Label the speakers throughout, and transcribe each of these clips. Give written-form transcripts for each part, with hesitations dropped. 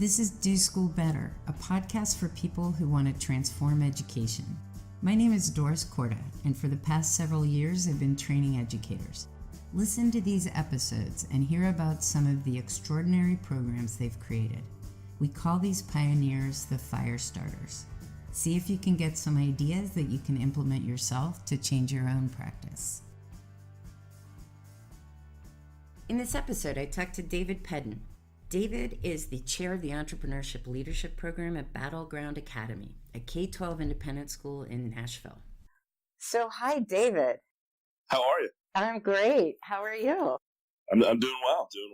Speaker 1: This is Do School Better, a podcast for people who want to transform education. My name is Doris Korda, and for the past several years, I've been training educators. Listen to these episodes and hear about some of the extraordinary programs they've created. We call these pioneers the fire starters. See if you can get some ideas that you can implement yourself to change your own practice. In this episode, I talked to David Peden. David is the chair of the Entrepreneurship Leadership program at Battleground Academy, a K-12 independent school in Nashville. So, hi, David.
Speaker 2: How are you?
Speaker 1: I'm great. How are you?
Speaker 2: I'm doing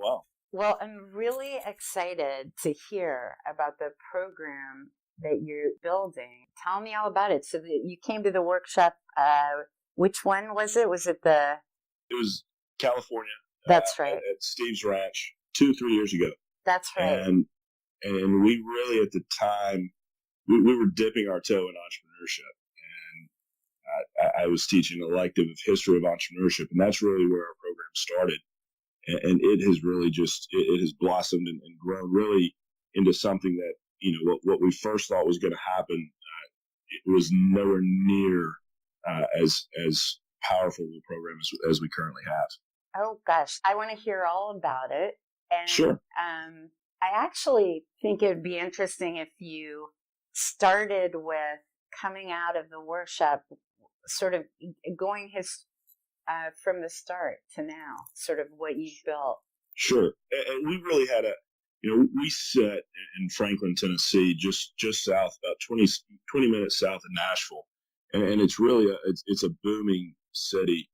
Speaker 2: well.
Speaker 1: Well, I'm really excited to hear about the program that you're building. Tell me all about it. So that you came to the workshop. Which one was it?
Speaker 2: It was California.
Speaker 1: That's right.
Speaker 2: At Steve's Ranch 2-3 years ago.
Speaker 1: That's right.
Speaker 2: And we really, at the time, we were dipping our toe in entrepreneurship. And I was teaching an elective of history of entrepreneurship, and that's really where our program started. And it has really it has blossomed and grown really into something that, what we first thought was going to happen, it was nowhere near as powerful of a program as we currently have.
Speaker 1: Oh, gosh. I want to hear all about it. And
Speaker 2: sure.
Speaker 1: I actually think it would be interesting if you started with coming out of the workshop, sort of going from the start to now, sort of what you built.
Speaker 2: Sure. And we really had we sit in Franklin, Tennessee, just south, about 20 minutes south of Nashville. And it's really it's a booming city.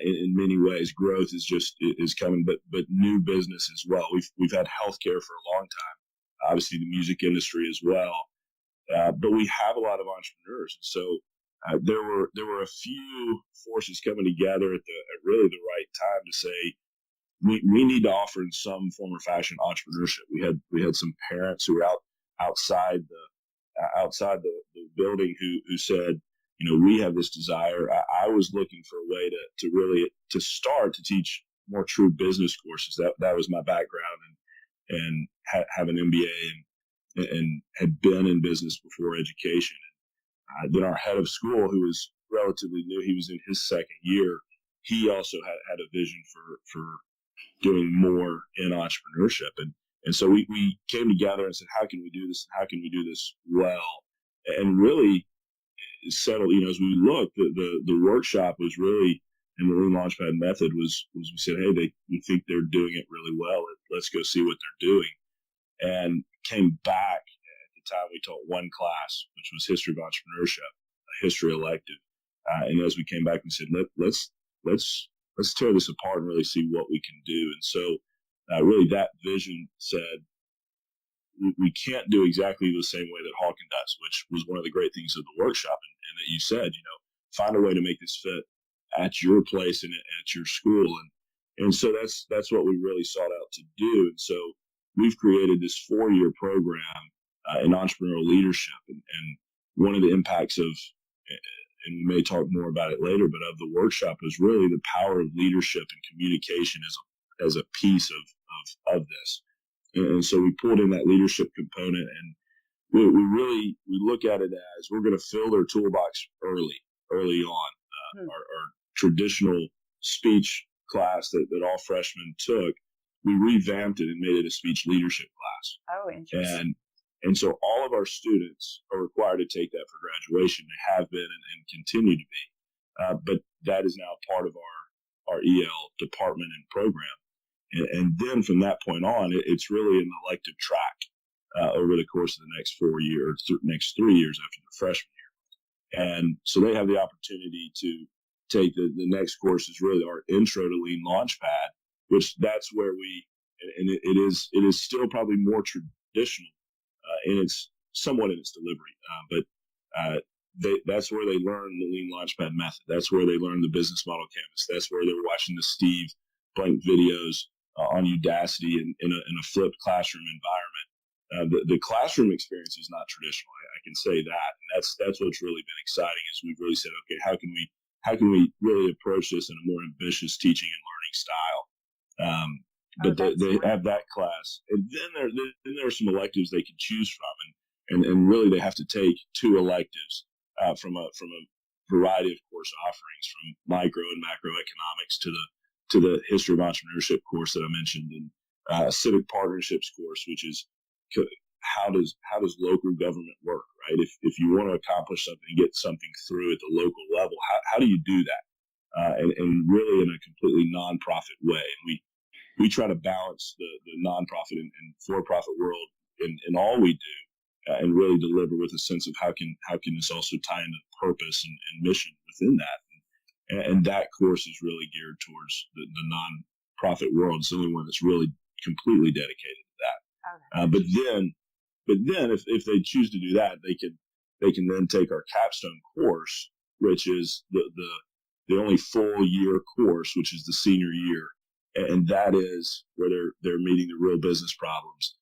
Speaker 2: In many ways, growth is coming, but new business as well. We've had healthcare for a long time, obviously the music industry as well, but we have a lot of entrepreneurs. So there were a few forces coming together at really the right time to say we need to offer in some form or fashion entrepreneurship. We had some parents who were outside the building who said, we have this desire. I was looking for a way to really start to teach more true business courses. That was my background, and have an MBA and had been in business before education. And then our head of school, who was relatively new, he was in his second year. He also had a vision for doing more in entrepreneurship, and so we came together and said, how can we do this? How can we do this well? And really settled, as we looked, the workshop was really, and the Lean Launchpad method was we said, hey, we think they're doing it really well. Let's go see what they're doing. And came back at the time we taught one class, which was history of entrepreneurship, a history elective. And as we came back, we said, let's tear this apart and really see what we can do. And so really that vision said, we can't do exactly the same way that Hawken does, which was one of the great things of the workshop. And that you said, find a way to make this fit at your place and at your school. And so that's what we really sought out to do. And so we've created this 4-year program in entrepreneurial leadership. And one of the impacts of, and we may talk more about it later, but of the workshop is really the power of leadership and communication as a piece of this. And so we pulled in that leadership component, and we look at it as we're going to fill their toolbox early on. Our traditional speech class that all freshmen took, we revamped it and made it a speech leadership class.
Speaker 1: Oh, interesting.
Speaker 2: And so all of our students are required to take that for graduation. They have been and continue to be. But that is now part of our EL department and program. And then from that point on, it's really an elective track over the course of the next 4 years, next 3 years after the freshman year. And so they have the opportunity to take the next course is really our intro to Lean Launchpad, which that's where it is still probably more traditional somewhat in its delivery, but that's where they learn the Lean Launchpad method. That's where they learn the business model canvas. That's where they're watching the Steve Blank videos on Udacity in a flipped classroom environment. The classroom experience is not traditional. I can say that, and that's what's really been exciting. Is we've really said, okay, how can we really approach this in a more ambitious teaching and learning style?
Speaker 1: Oh,
Speaker 2: but
Speaker 1: that's
Speaker 2: they have
Speaker 1: wonderful.
Speaker 2: that class. And then there are some electives they can choose from. And really they have to take two electives from a variety of course offerings, from micro and macroeconomics to the history of entrepreneurship course that I mentioned, and civic partnerships course, which is how does local government work, right? If you want to accomplish something, get something through at the local level, how do you do that? And really in a completely nonprofit way. And we try to balance the nonprofit and for-profit world in all we do, and really deliver with a sense of how can this also tie into purpose and mission within that. And that course is really geared towards the nonprofit world. It's the only one that's really completely dedicated to that. But then if they choose to do that, they can then take our capstone course, which is the only full year course, which is the senior year. And that is where they're meeting the real business problems,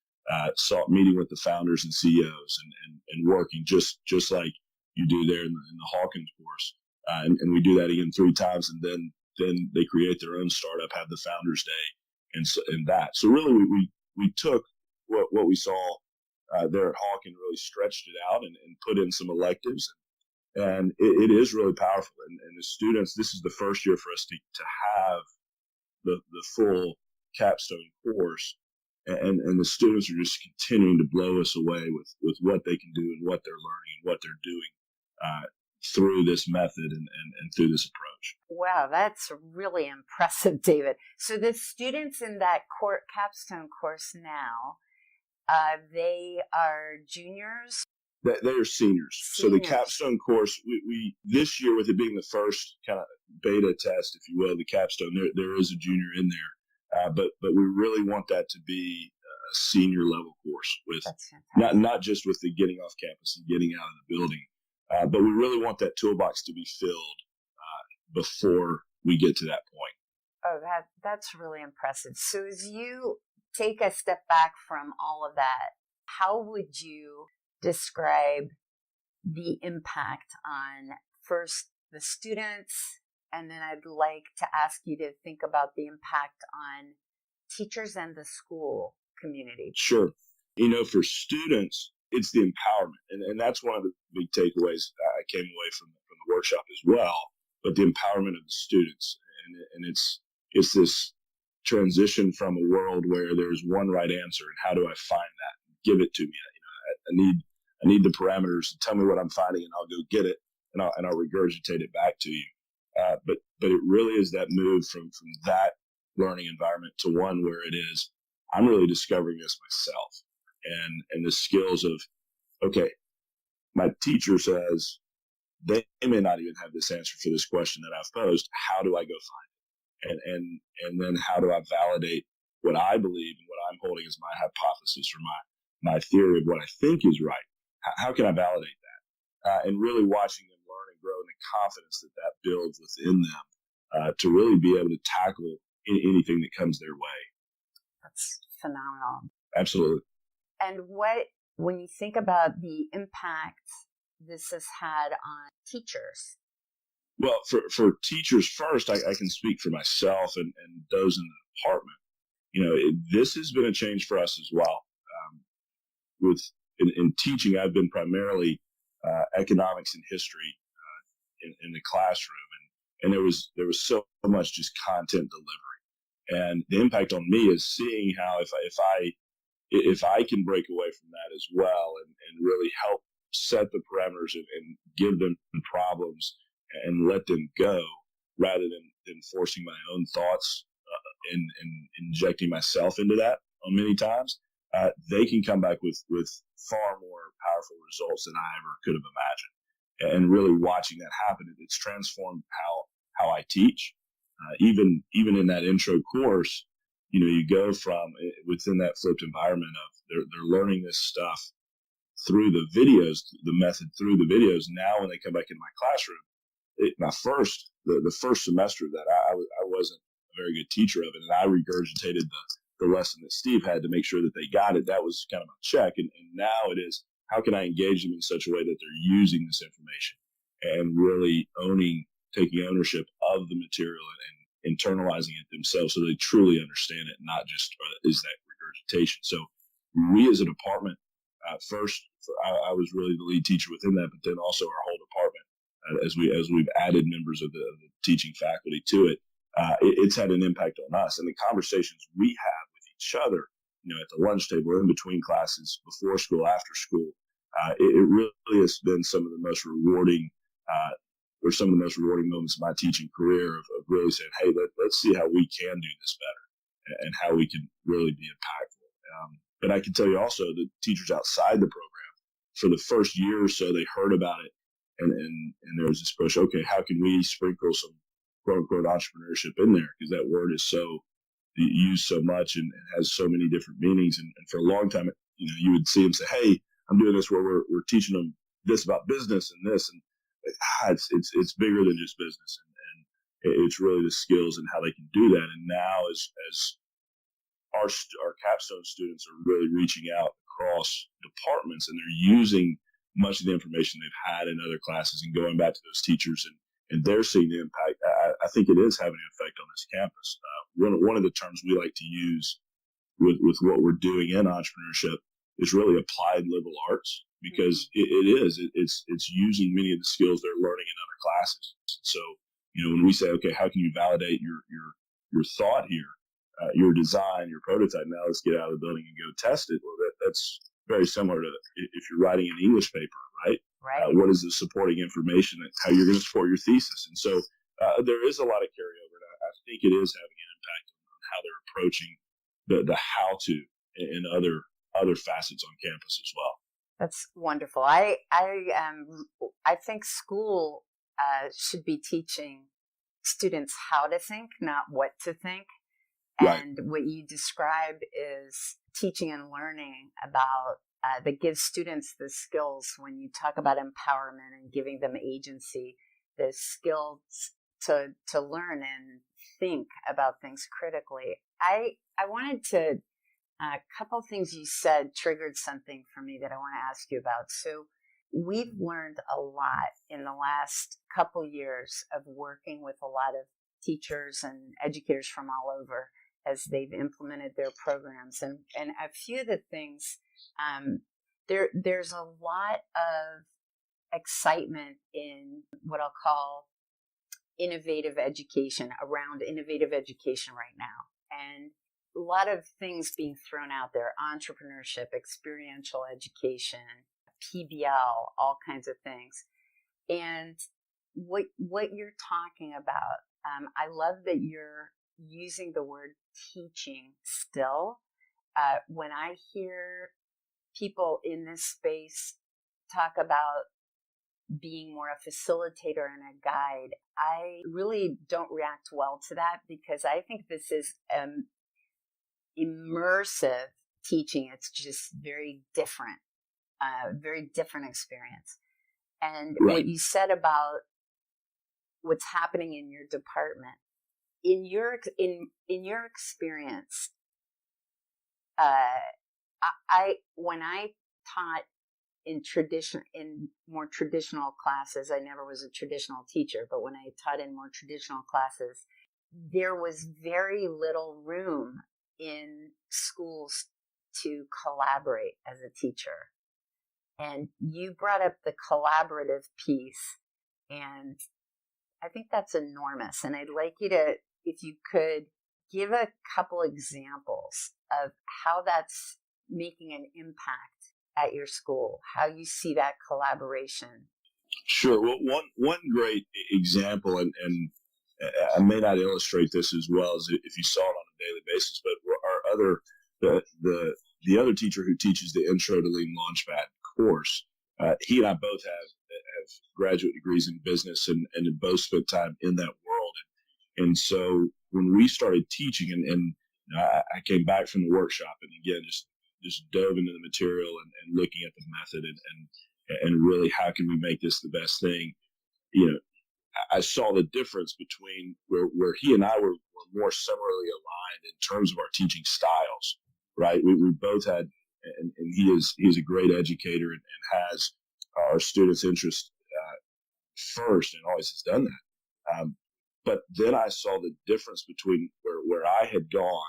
Speaker 2: meeting with the founders and CEOs and working just like you do there in the Hawkins course. And we do that again 3 times, and then they create their own startup, have the Founders Day, and that. So really, we took what we saw there at Hawkins, really stretched it out and put in some electives, and it is really powerful. And the students, this is the first year for us to have the full capstone course, and the students are just continuing to blow us away with what they can do and what they're learning and what they're doing through this method and through this approach.
Speaker 1: Wow, that's really impressive, David. So the students in that capstone course now, they are juniors?
Speaker 2: They are seniors. So the capstone course, we this year, with it being the first kind of beta test, if you will, the capstone, there is a junior in there, but we really want that to be a senior level course with not just with the getting off campus and getting out of the building, but we really want that toolbox to be filled before we get to that point.
Speaker 1: Oh, that's really impressive. So as you take a step back from all of that, how would you describe the impact on first the students, and then I'd like to ask you to think about the impact on teachers and the school community?
Speaker 2: Sure. For students, it's the empowerment. And that's one of the big takeaways I came away from the workshop as well, but the empowerment of the students. And it's this transition from a world where there's one right answer, and how do I find that? Give it to me. I need the parameters. Tell me what I'm finding, and I'll go get it, and I'll regurgitate it back to you. But it really is that move from that learning environment to one where it is, I'm really discovering this myself, and the skills of, okay, my teacher says they may not even have this answer for this question that I've posed. How do I go find it? And then how do I validate what I believe and what I'm holding as my hypothesis or my theory of what I think is right? How can I validate that? And really watching them learn and grow, and the confidence that builds within them to really be able to tackle anything that comes their way.
Speaker 1: That's phenomenal.
Speaker 2: Absolutely.
Speaker 1: And when you think about the impact this has had on teachers?
Speaker 2: Well, for teachers first, I can speak for myself and those in the department. This has been a change for us as well. In teaching, I've been primarily economics and history in the classroom, and there was so much just content delivery, and the impact on me is seeing how if I can break away from that as well, and really help set the parameters and give them problems and let them go, rather than forcing my own thoughts and injecting myself into that on many times, they can come back with far more powerful results than I ever could have imagined. And really watching that happen, it's transformed how I teach. Even in that intro course, you go from within that flipped environment of they're learning this stuff through the videos, the method through the videos. Now when they come back in my classroom, the first semester of that, I wasn't a very good teacher of it, and I regurgitated the lesson that Steve had to make sure that they got it. That was kind of a check, and now it is, how can I engage them in such a way that they're using this information and really taking ownership of the material internalizing it themselves so they truly understand it, not just is that regurgitation. So we as a department, I was really the lead teacher within that, but then also our whole department, as we've added members of the teaching faculty to it, it's had an impact on us. And the conversations we have with each other, at the lunch table, in between classes, before school, after school, it really has been some of the most rewarding moments of my teaching career of really saying, hey, let's see how we can do this better and how we can really be impactful. But I can tell you also that teachers outside the program, for the first year or so, they heard about it, and there was this push, okay, how can we sprinkle some quote-unquote entrepreneurship in there? Because that word is so used so much and has so many different meanings. And for a long time, you would see them say, hey, I'm doing this where we're teaching them this about business and this. And it's bigger than just business. And it's really the skills and how they can do that. And now as our capstone students are really reaching out across departments, and they're using much of the information they've had in other classes and going back to those teachers, and they're seeing the impact. I think it is having an effect on this campus. One of the terms we like to use with what we're doing in entrepreneurship is really applied liberal arts, because it's using many of the skills they're learning in other classes. So, when we say, okay, how can you validate your thought here, your design, your prototype? Now let's get out of the building and go test it. Well, that's very similar to if you're writing an English paper, right?
Speaker 3: Right.
Speaker 2: What is the supporting information and how you're going to support your thesis? And so there is a lot of carryover. And I think it is having an impact on how they're approaching the how-to in other facets on campus as well.
Speaker 3: That's wonderful. I think school should be teaching students how to think, not what to think. And What you describe is teaching and learning about that gives students the skills. When you talk about empowerment and giving them agency, the skills to learn and think about things critically. I wanted to, a couple of things you said triggered something for me that I want to ask you about. So we've learned a lot in the last couple years of working with a lot of teachers and educators from all over as they've implemented their programs. And a few of the things, there's a lot of excitement in what I'll call innovative education, around innovative education right now. And a lot of things being thrown out there: entrepreneurship, experiential education, PBL, all kinds of things. And what you're talking about, I love that you're using the word teaching still. When I hear people in this space talk about being more a facilitator and a guide, I really don't react well to that, because I think this is immersive teaching. It's just very different experience. And what you said about what's happening in your department, in your experience, when I taught in more traditional classes, I never was a traditional teacher, but when I taught in more traditional classes, there was very little room in schools to collaborate as a teacher. And you brought up the collaborative piece, and I think that's enormous. And I'd like you to, if you could, give a couple examples of how that's making an impact at your school, how you see that collaboration.
Speaker 2: Sure. Well, one great example, and I may not illustrate this as well as if you saw it on a daily basis, but the other teacher who teaches the Intro to Lean Launchpad course, he and I both have graduate degrees in business and have both spent time in that world. And so when we started teaching, and I came back from the workshop, and again, just dove into the material and looking at the method and really how can we make this the best thing. I saw the difference between where he and I were more similarly aligned in terms of our teaching styles, right? We both had, and he's a great educator and has our students' interest first, and always has done that. But then I saw the difference between where I had gone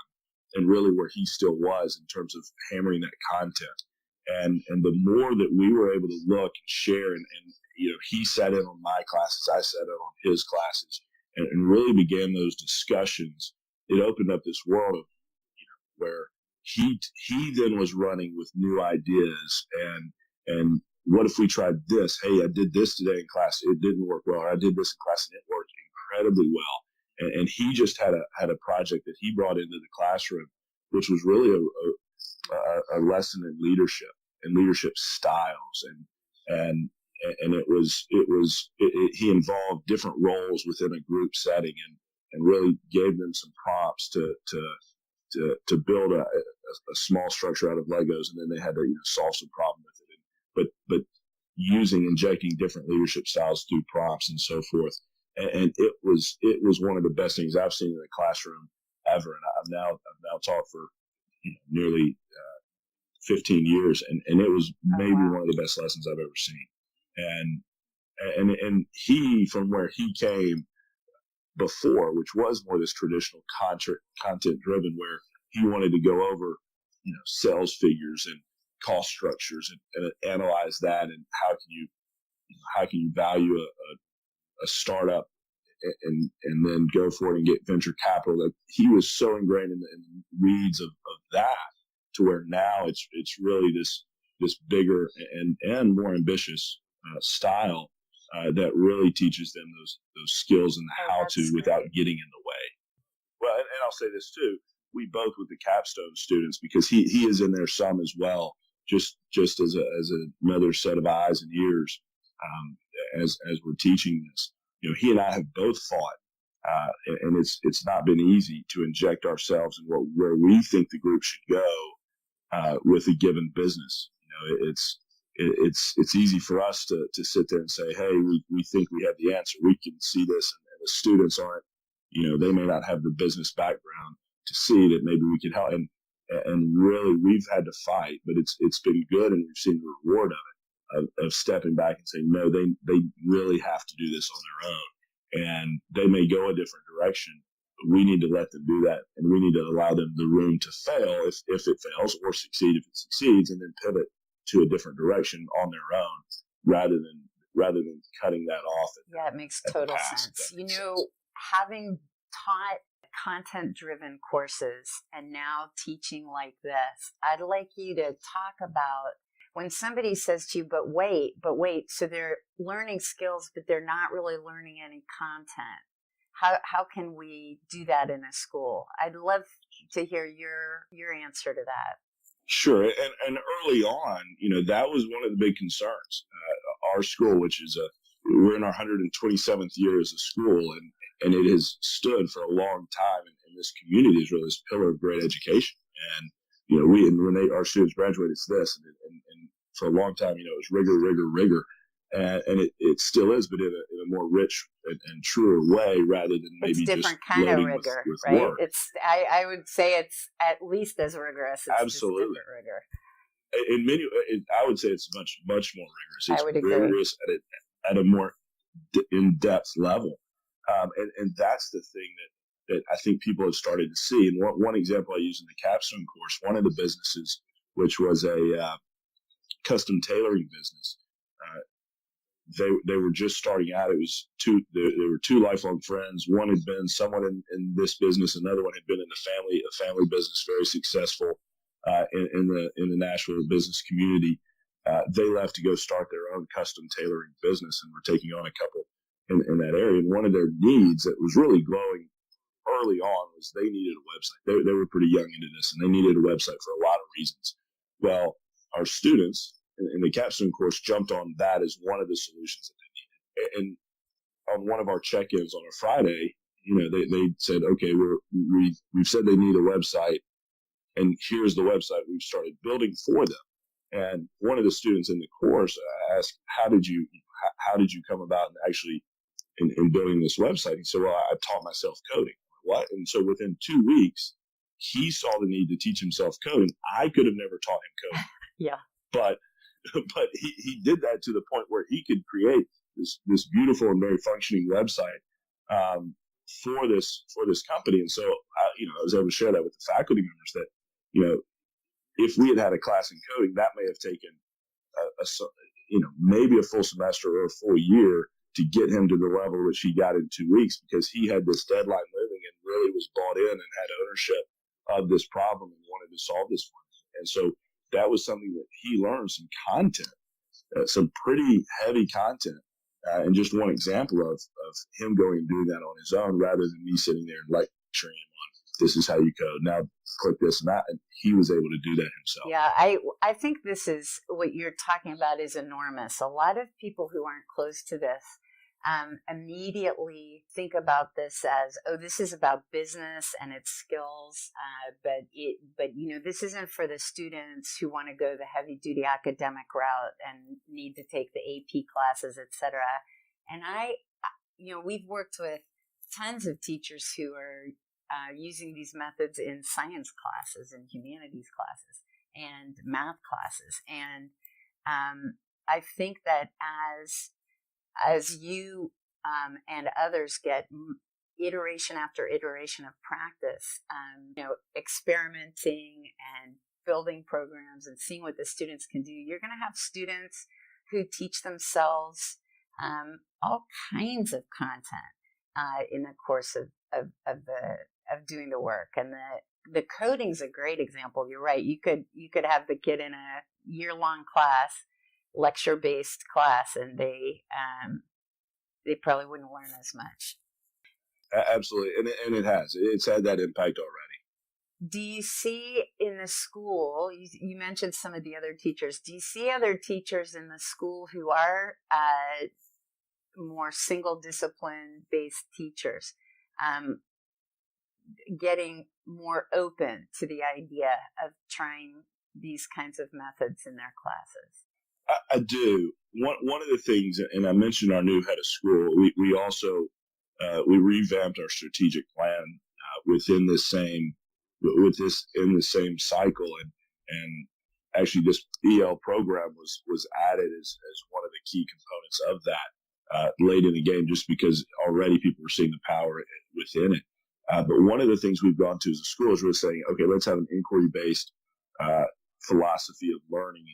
Speaker 2: and really where he still was in terms of hammering that content. And the more that we were able to look and share, and he sat in on my classes, I sat in on his classes, and really began those discussions. It opened up this world of, where he then was running with new ideas, and what if we tried this? Hey, I did this today in class, it didn't work well. Or I did this in class and it worked incredibly well. And he just had a project that he brought into the classroom, which was really a lesson in leadership and leadership styles, and he involved different roles within a group setting, and really gave them some prompts to build a small structure out of Legos, and then they had to solve some problem with it. But injecting different leadership styles through prompts and so forth, and it was one of the best things I've seen in the classroom ever. And I've now taught for nearly 15 years, and it was maybe one of the best lessons I've ever seen. And he, from where he came before, which was more this traditional content driven, where he wanted to go over sales figures and cost structures and analyze that, and how can you value a startup and then go for it and get venture capital. Like, he was so ingrained in the weeds of that, to where now it's really this bigger and more ambitious style that really teaches them those skills and the how-to without getting in the way. Well, and I'll say this too: we both, with the capstone students, because he is in there some as well, just as another set of eyes and ears as we're teaching this. He and I have both fought, and it's not been easy to inject ourselves in where we think the group should go with a given business. It's easy for us to sit there and say, hey, we think we have the answer. We can see this, and the students aren't, they may not have the business background to see that maybe we can help. And really, we've had to fight, but it's been good, and we've seen the reward of stepping back and saying, no, they really have to do this on their own, and they may go a different direction, but we need to let them do that, and we need to allow them the room to fail if it fails, or succeed if it succeeds, and then pivot to a different direction on their own, rather than cutting that off.
Speaker 3: It makes total sense. Having taught content-driven courses and now teaching like this, I'd like you to talk about when somebody says to you, but wait, so they're learning skills, but they're not really learning any content. How can we do that in a school? I'd love to hear your answer to that.
Speaker 2: Sure. And early on, that was one of the big concerns. Our school, which is we're in our 127th year as a school, and it has stood for a long time in this community as really this pillar of great education. And, when our students graduate, it's this, and for a long time, it was rigor. And it still is, but in a more rich and truer way, rather than maybe
Speaker 3: it's different
Speaker 2: just
Speaker 3: kind of rigor,
Speaker 2: with
Speaker 3: right?
Speaker 2: work.
Speaker 3: I would say it's at least as rigorous. It's
Speaker 2: absolutely
Speaker 3: just rigor.
Speaker 2: In many, I would say it's much more rigorous. It's
Speaker 3: I would agree.
Speaker 2: rigorous at a more in-depth level, and that's the thing that I think people have started to see. And one example I use in the capstone course, one of the businesses, which was a custom tailoring business. They were just starting out. It was there were two lifelong friends. One had been someone in this business. Another one had been in a family business, very successful in the Nashville business community. They left to go start their own custom tailoring business, and were taking on a couple in that area. And one of their needs that was really glowing early on was they needed a website. They were pretty young into this, and they needed a website for a lot of reasons. Well, our students in the capstone course jumped on that as one of the solutions that they needed. And on one of our check-ins on a Friday, they said, okay, we've said they need a website, and here's the website we've started building for them. And one of the students in the course asked, how did you come about and actually in building this website? He said, well, I taught myself coding. What? And so within 2 weeks, he saw the need to teach himself coding. I could have never taught him coding.
Speaker 3: Yeah.
Speaker 2: But he did that to the point where he could create this beautiful and very functioning website for this company. And so, I was able to share that with the faculty members that, if we had had a class in coding, that may have taken maybe a full semester or a full year to get him to the level which he got in 2 weeks, because he had this deadline looming and really was bought in and had ownership of this problem and wanted to solve this one. And so that was something that he learned, some content, some pretty heavy content. And just one example of him going and doing that on his own, rather than me sitting there and lecturing him on, this is how you code. Now click this and that. And he was able to do that himself.
Speaker 3: Yeah, I think this is what you're talking about is enormous. A lot of people who aren't close to this immediately think about this as, oh, this is about business and its skills, but this isn't for the students who want to go the heavy duty academic route and need to take the AP classes, etc. And we've worked with tons of teachers who are using these methods in science classes and humanities classes and math classes, and I think that as you and others get iteration after iteration of practice, experimenting and building programs and seeing what the students can do, you're going to have students who teach themselves all kinds of content in the course of doing the work. And the coding's a great example. You're right. You could have the kid in a year-long class, lecture-based class, and they probably wouldn't learn as much.
Speaker 2: Absolutely, and it's had that impact already.
Speaker 3: Do you see in the school, you mentioned some of the other teachers, do you see other teachers in the school who are more single discipline based teachers getting more open to the idea of trying these kinds of methods in their classes?
Speaker 2: I do. One of the things, and I mentioned our new head of school, we also we revamped our strategic plan in the same cycle, and actually this EL program was added as one of the key components of that late in the game, just because already people were seeing the power within it. But one of the things we've gone to as a school is really saying, okay, let's have an inquiry-based philosophy of learning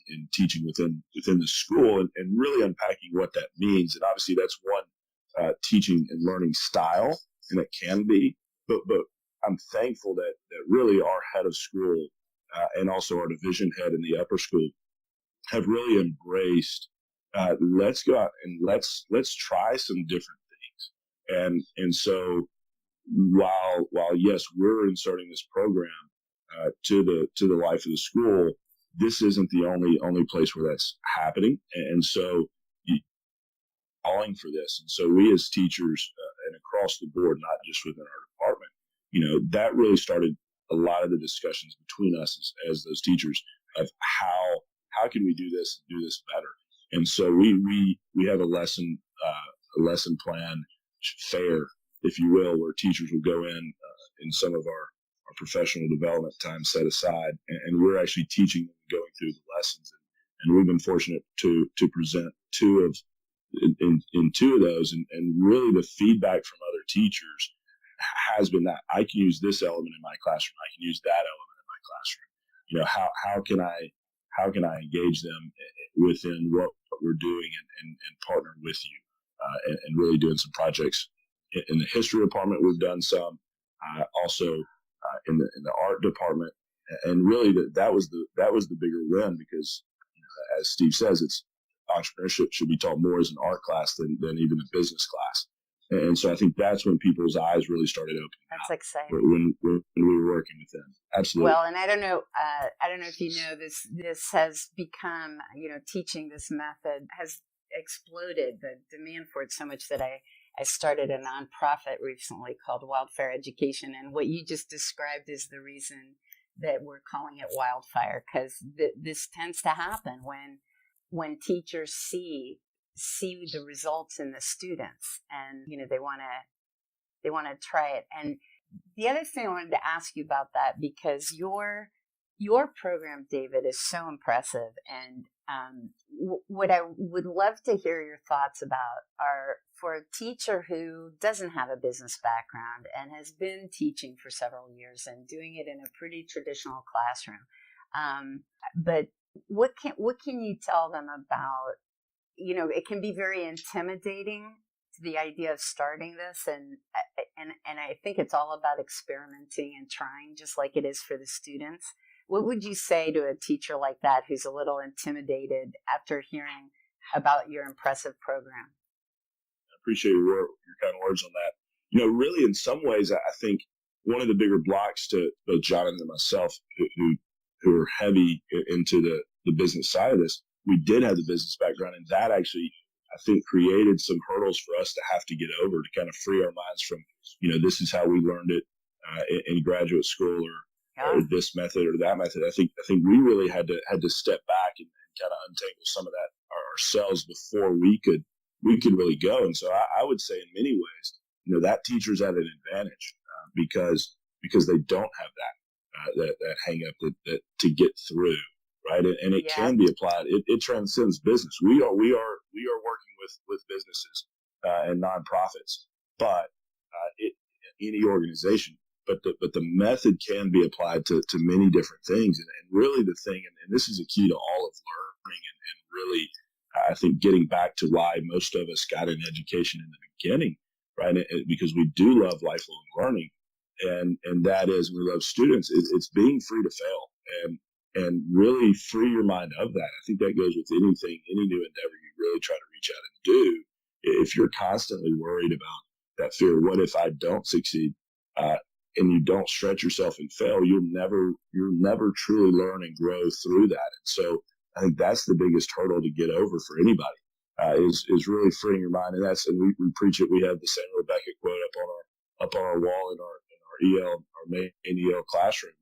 Speaker 2: and teaching within the school, and really unpacking what that means. And obviously that's one teaching and learning style, and it can be, but I'm thankful that really our head of school and also our division head in the upper school have really embraced, let's go out and let's try some different things. And so while yes, we're inserting this program to the life of the school, this isn't the only place where that's happening. And so calling for this. And so we as teachers and across the board, not just within our department, that really started a lot of the discussions between us as those teachers of how can we do this and do this better. And so we have a lesson plan fair, if you will, where teachers will go in some of our professional development time set aside, and we're actually teaching them, going through the lessons. And we've been fortunate to present two of those, and really the feedback from other teachers has been that I can use this element in my classroom, I can use that element in my classroom. How can I engage them within what we're doing and partner with you, and really doing some projects in the history department. We've done some also in the art department, and really that was the bigger win, because as Steve says, it's entrepreneurship should be taught more as an art class than even a business class. And so I think that's when people's eyes really started opening.
Speaker 3: That's exciting.
Speaker 2: When we were working with them. Absolutely.
Speaker 3: Well, and I don't know if you know this. This has become, teaching this method has exploded. The demand for it so much that I started a nonprofit recently called Wildfire Education, and what you just described is the reason that we're calling it Wildfire, because this tends to happen when teachers see the results in the students, and they want to try it. And the other thing I wanted to ask you about that, because your program, David, is so impressive, and what I would love to hear your thoughts about are for a teacher who doesn't have a business background and has been teaching for several years and doing it in a pretty traditional classroom. But what can you tell them about, it can be very intimidating to the idea of starting this. And I think it's all about experimenting and trying, just like it is for the students. What would you say to a teacher like that who's a little intimidated after hearing about your impressive program?
Speaker 2: I appreciate your kind words on that. Really, in some ways, I think one of the bigger blocks to both Jonathan and myself, who are heavy into the business side of this, we did have the business background, and that actually, I think, created some hurdles for us to have to get over to kind of free our minds from, this is how we learned it in graduate school, or this method or that method. I think we really had to step back and kind of untangle some of that ourselves before we could really go. And so I would say in many ways, that teacher's at an advantage because they don't have that hang up that to get through, right? And it can be applied. It transcends business. We are working with businesses and nonprofits, but any organization. But the method can be applied to many different things. And really the thing, and this is a key to all of learning and really, I think, getting back to why most of us got an education in the beginning, right? Because we do love lifelong learning. And that is, we love students. It's being free to fail and really free your mind of that. I think that goes with anything, any new endeavor you really try to reach out and do. If you're constantly worried about that fear, what if I don't succeed? And you don't stretch yourself and fail, you'll never truly learn and grow through that. And so I think that's the biggest hurdle to get over for anybody, is really freeing your mind. And we preach it. We have the St. Rebecca quote up on our wall in our EL, our main EL classroom,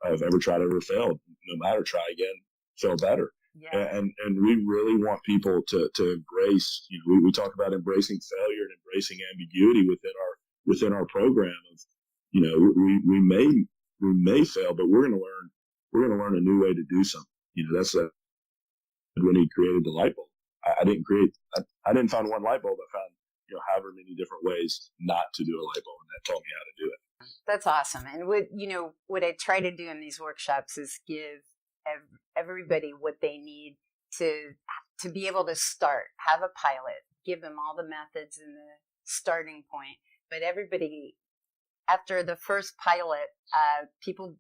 Speaker 2: of ever tried, ever failed, no matter, try again, fail better.
Speaker 3: Yeah.
Speaker 2: And we really want people to embrace, we talk about embracing failure and embracing ambiguity within our program of, we may fail, but we're going to learn a new way to do something. That's when he created the light bulb. I didn't find one light bulb. I found, however many different ways not to do a light bulb, and that taught me how to do it.
Speaker 3: That's awesome. And what I try to do in these workshops is give everybody what they need to be able to start, have a pilot, give them all the methods and the starting point. But everybody, after the first pilot, people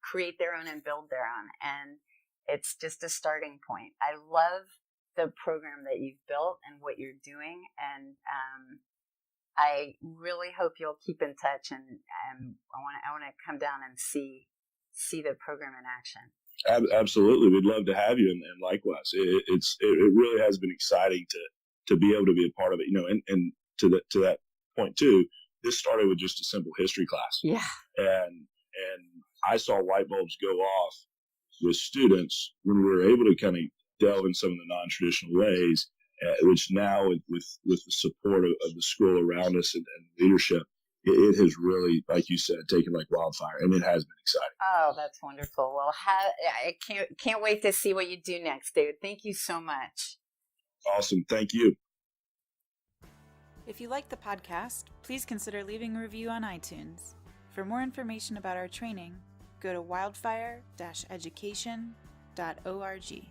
Speaker 3: create their own and build their own. And it's just a starting point. I love the program that you've built and what you're doing. And I really hope you'll keep in touch. And I want to come down and see the program in action.
Speaker 2: Absolutely. We'd love to have you. And likewise, it really has been exciting to be able to be a part of it, and to that point too, this started with just a simple history class.
Speaker 3: Yeah.
Speaker 2: And I saw light bulbs go off with students when we were able to kind of delve in some of the non-traditional ways, which now with the support of the school around us and leadership, it has really, like you said, taken like wildfire, and it has been exciting.
Speaker 3: Oh, that's wonderful. Well, I can't wait to see what you do next, David. Thank you so much.
Speaker 2: Awesome. Thank you.
Speaker 4: If you like the podcast, please consider leaving a review on iTunes. For more information about our training, go to wildfire-education.org.